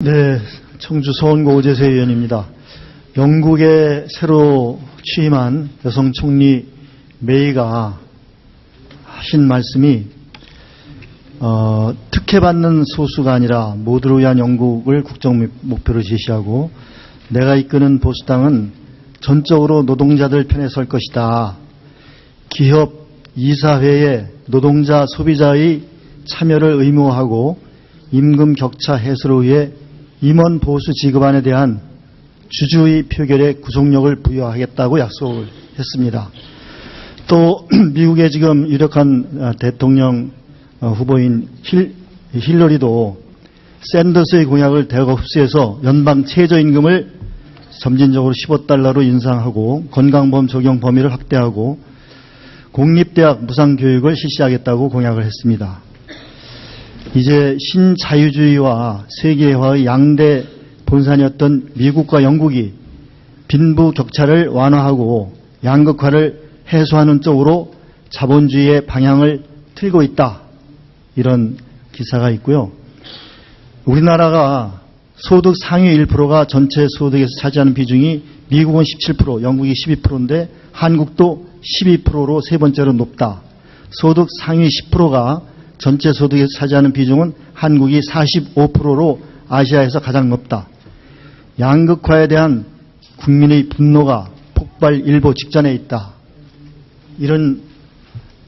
네, 청주 서원고 오재세 의원입니다. 영국에 새로 취임한 여성 총리 메이가 하신 말씀이 특혜받는 소수가 아니라 모두를 위한 영국을 국정 목표로 제시하고 내가 이끄는 보수당은 전적으로 노동자들 편에 설 것이다. 기업 이사회에 노동자 소비자의 참여를 의무화하고 임금 격차 해소를 위해 임원 보수 지급안에 대한 주주의 표결에 구속력을 부여하겠다고 약속을 했습니다. 또 미국의 지금 유력한 대통령 후보인 힐러리도 샌더스의 공약을 대거 흡수해서 연방 최저임금을 점진적으로 $15로 인상하고 건강보험 적용 범위를 확대하고 공립대학 무상교육을 실시하겠다고 공약을 했습니다. 이제 신자유주의와 세계화의 양대 본산이었던 미국과 영국이 빈부 격차를 완화하고 양극화를 해소하는 쪽으로 자본주의의 방향을 틀고 있다. 이런 기사가 있고요. 우리나라가 소득 상위 1%가 전체 소득에서 차지하는 비중이 미국은 17%, 영국이 12%인데 한국도 12%로 세 번째로 높다. 소득 상위 10%가 전체 소득에서 차지하는 비중은 한국이 45%로 아시아에서 가장 높다. 양극화에 대한 국민의 분노가 폭발 일보 직전에 있다. 이런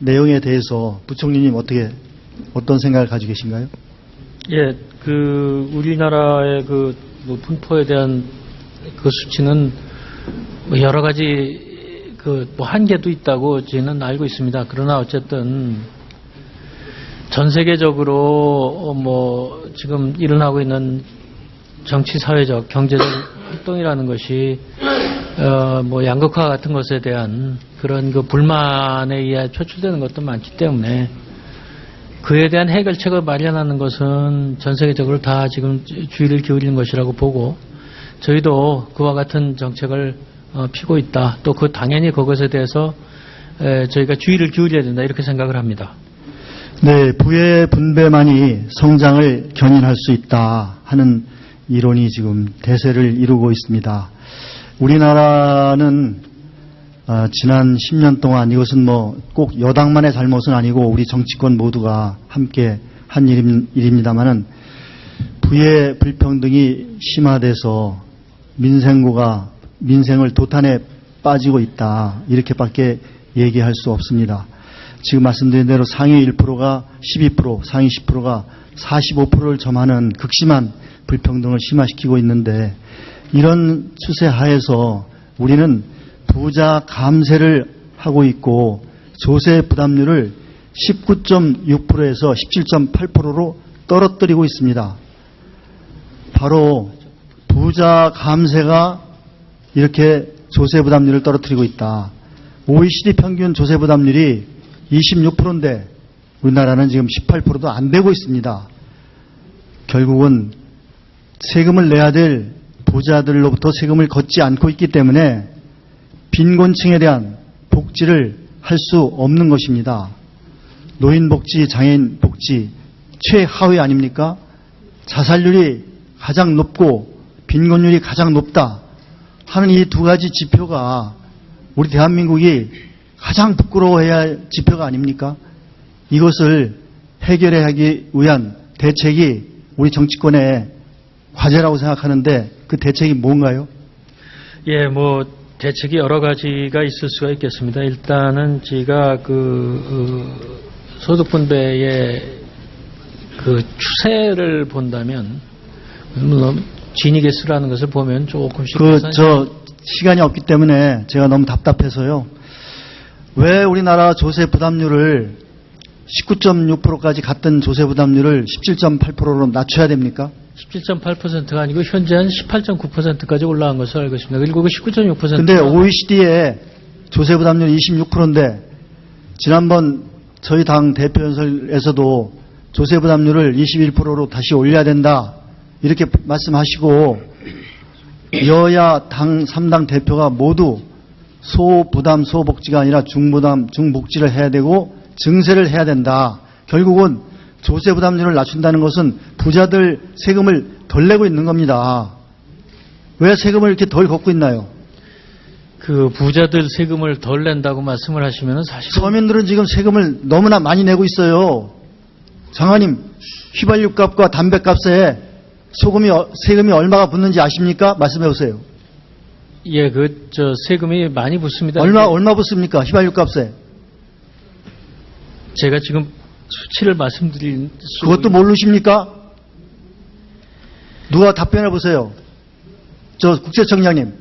내용에 대해서 부총리님 어떤 생각을 가지고 계신가요? 예, 우리나라의 분포에 대한 수치는 여러 가지 한계도 있다고 저는 알고 있습니다. 그러나 어쨌든 전 세계적으로 지금 일어나고 있는 정치, 사회적, 경제적 활동이라는 것이 양극화 같은 것에 대한 그런 불만에 의해 표출되는 것도 많기 때문에 그에 대한 해결책을 마련하는 것은 전 세계적으로 다 지금 주의를 기울이는 것이라고 보고 저희도 그와 같은 정책을 피고 있다. 또 당연히 그것에 대해서 저희가 주의를 기울여야 된다. 이렇게 생각을 합니다. 네, 부의 분배만이 성장을 견인할 수 있다 하는 이론이 지금 대세를 이루고 있습니다. 우리나라는 지난 10년 동안 이것은 꼭 여당만의 잘못은 아니고 우리 정치권 모두가 함께 한 일입니다만은 부의 불평등이 심화돼서 민생을 도탄에 빠지고 있다. 이렇게밖에 얘기할 수 없습니다. 지금 말씀드린 대로 상위 1%가 12%, 상위 10%가 45%를 점하는 극심한 불평등을 심화시키고 있는데 이런 추세 하에서 우리는 부자 감세를 하고 있고 조세 부담률을 19.6%에서 17.8%로 떨어뜨리고 있습니다. 바로 부자 감세가 이렇게 조세 부담률을 떨어뜨리고 있다. OECD 평균 조세 부담률이 26%인데 우리나라는 지금 18%도 안 되고 있습니다. 결국은 세금을 내야 될 부자들로부터 세금을 걷지 않고 있기 때문에 빈곤층에 대한 복지를 할 수 없는 것입니다. 노인복지, 장애인복지 최하위 아닙니까? 자살률이 가장 높고 빈곤율이 가장 높다 하는 이 두 가지 지표가 우리 대한민국이 가장 부끄러워해야 할 지표가 아닙니까? 이것을 해결하기 위한 대책이 우리 정치권의 과제라고 생각하는데 그 대책이 뭔가요? 예, 대책이 여러 가지가 있을 수가 있겠습니다. 일단은 제가 소득 분배의 추세를 본다면 물론 지니 개수라는 것을 보면 조금씩 시간이 없기 때문에 제가 너무 답답해서요. 왜 우리나라 조세 부담률을 19.6%까지 갔던 조세 부담률을 17.8%로 낮춰야 됩니까? 17.8%가 아니고 현재 한 18.9%까지 올라간 것으로 알고 있습니다. 그리고 19.6%. 근데 OECD의 조세 부담률이 26%인데 지난번 저희 당 대표 연설에서도 조세 부담률을 21%로 다시 올려야 된다. 이렇게 말씀하시고 여야 당 3당 대표가 모두 소부담 소복지가 아니라 중부담 중복지를 해야 되고 증세를 해야 된다. 결국은 조세 부담률을 낮춘다는 것은 부자들 세금을 덜 내고 있는 겁니다. 왜 세금을 이렇게 덜 걷고 있나요? 그 부자들 세금을 덜 낸다고 말씀을 하시면은 사실 서민들은 지금 세금을 너무나 많이 내고 있어요. 장관님, 휘발유값과 담배값에 세금이 얼마가 붙는지 아십니까? 말씀해 보세요. 예, 세금이 많이 붙습니다. 얼마 붙습니까? 휘발유값에. 제가 지금 수치를 말씀드린 그것도 모르십니까? 누가 답변해 보세요. 저 국세청장님.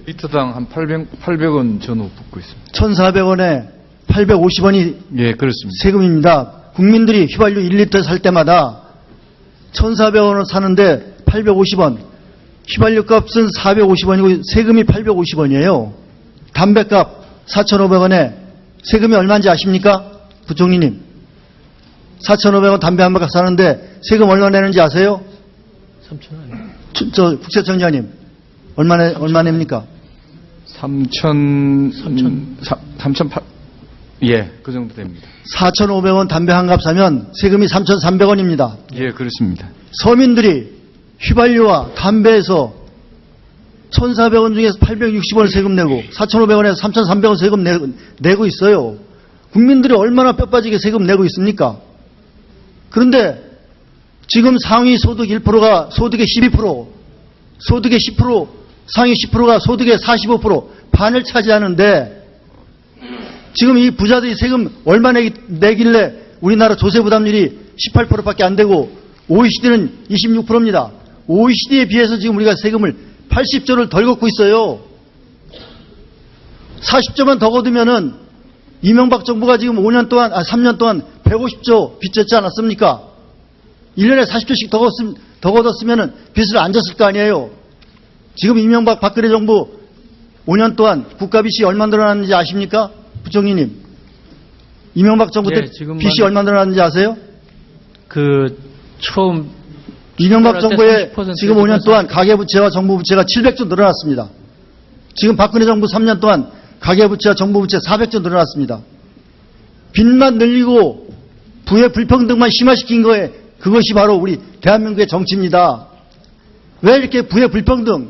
리터당 한 800원 전후 붙고 있습니다. 1,400원에 850원이 예, 그렇습니다. 세금입니다. 국민들이 휘발유 1리터 살 때마다 1,400원을 사는데 850원. 휘발유 값은 450원이고 세금이 850원이에요. 담배값 4,500원에 세금이 얼마인지 아십니까? 부총리님. 4,500원 담배 한 바값 사는데 세금 얼마 내는지 아세요? 3,000원. 저 국세청장님. 얼마 냅니까? 3,800, 예, 그 정도 됩니다. 4,500원 담배 한 갑 사면 세금이 3,300원입니다. 예, 그렇습니다. 서민들이 휘발유와 담배에서 1,400원 중에서 860원을 세금 내고 4,500원에서 3,300원 세금 내고 있어요. 국민들이 얼마나 뼈빠지게 세금 내고 있습니까? 그런데 지금 상위 소득 1%가 소득의 12%, 소득의 10%, 상위 10%가 소득의 45%, 반을 차지하는데 지금 이 부자들이 세금 얼마 내길래 우리나라 조세 부담률이 18%밖에 안 되고 OECD는 26%입니다. OECD에 비해서 지금 우리가 세금을 80조를 덜 걷고 있어요. 40조만 더 걷으면은 이명박 정부가 지금 3년 동안 150조 빚졌지 않았습니까? 1년에 40조씩 더 걷었으면은 빚을 안 졌을 거 아니에요. 지금 이명박 박근혜 정부 5년 동안 국가빚이 얼마 늘어났는지 아십니까? 부총리님. 이명박 정부 때 빚이 얼마 늘어났는지 아세요? 이명박 정부의 지금 5년 동안 가계부채와 정부부채가 700조 늘어났습니다. 지금 박근혜 정부 3년 동안 가계부채와 정부부채 400조 늘어났습니다. 빚만 늘리고 부의 불평등만 심화시킨 거에 그것이 바로 우리 대한민국의 정치입니다. 왜 이렇게 부의 불평등,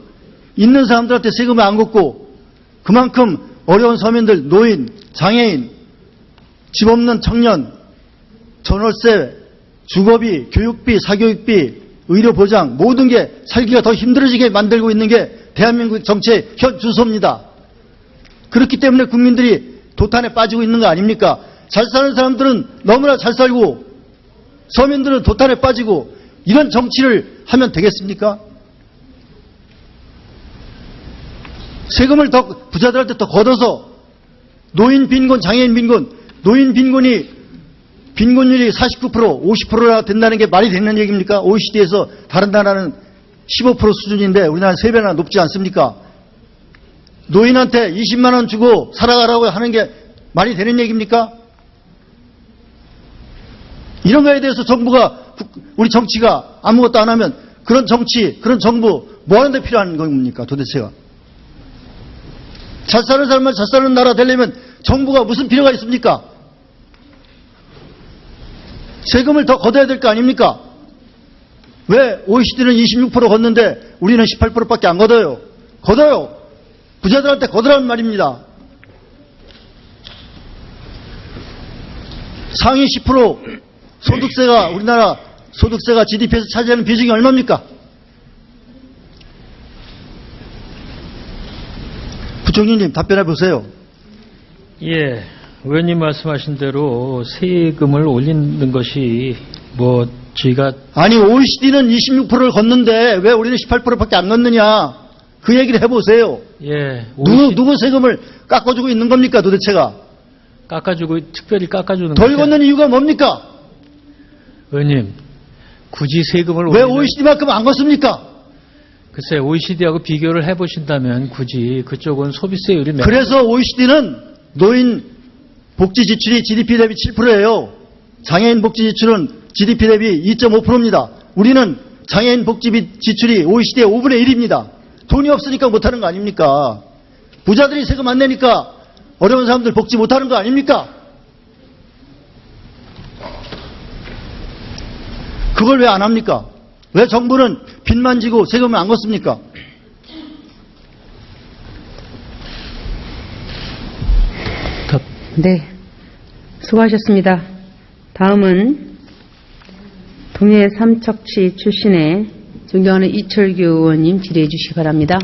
있는 사람들한테 세금을 안 걷고 그만큼 어려운 서민들, 노인, 장애인, 집 없는 청년, 전월세, 주거비, 교육비, 사교육비, 의료보장 모든 게 살기가 더 힘들어지게 만들고 있는 게 대한민국 정치의 현 주소입니다. 그렇기 때문에 국민들이 도탄에 빠지고 있는 거 아닙니까? 잘 사는 사람들은 너무나 잘 살고 서민들은 도탄에 빠지고 이런 정치를 하면 되겠습니까? 세금을 더 부자들한테 더 걷어서 노인 빈곤, 장애인 빈곤, 노인 빈곤율이 49%, 50%나 된다는 게 말이 되는 얘기입니까? OECD에서 다른 나라는 15% 수준인데 우리나라는 3배나 높지 않습니까? 노인한테 20만 원 주고 살아가라고 하는 게 말이 되는 얘기입니까? 이런 거에 대해서 정부가, 우리 정치가 아무것도 안 하면 그런 정치, 그런 정부 뭐 하는 데 필요한 겁니까? 도대체가. 잘 사는 사람만 잘 사는 나라 되려면 정부가 무슨 필요가 있습니까? 세금을 더 걷어야 될 거 아닙니까? 왜 OECD는 26% 걷는데 우리는 18%밖에 안 걷어요? 걷어요. 부자들한테 걷으라는 말입니다. 상위 10% 소득세가 우리나라 소득세가 GDP에서 차지하는 비중이 얼마입니까? 부총리님 답변해 보세요. 예, 의원님 말씀하신 대로 세금을 올리는 것이 저희가 아니 OECD는 26%를 걷는데 왜 우리는 18%밖에 안 걷느냐? 그 얘기를 해보세요. 예, 누구 세금을 깎아주고 있는 겁니까 도대체가? 특별히 깎아주는 덜 걷는 이유가 뭡니까? 의원님, 굳이 세금을 왜 OECD만큼 안 걷습니까? 글쎄, OECD하고 비교를 해보신다면 굳이 그쪽은 소비세율이 그래서 OECD는 노인 복지 지출이 GDP 대비 7%예요. 장애인 복지 지출은 GDP 대비 2.5%입니다. 우리는 장애인 복지 지출이 OECD의 5분의 1입니다. 돈이 없으니까 못하는 거 아닙니까? 부자들이 세금 안 내니까 어려운 사람들 복지 못하는 거 아닙니까? 그걸 왜 안 합니까? 왜 정부는 빚만 지고 세금을 안 걷습니까? 네, 수고하셨습니다. 다음은 동해 삼척시 출신의 존경하는 이철규 의원님 질의해 주시기 바랍니다.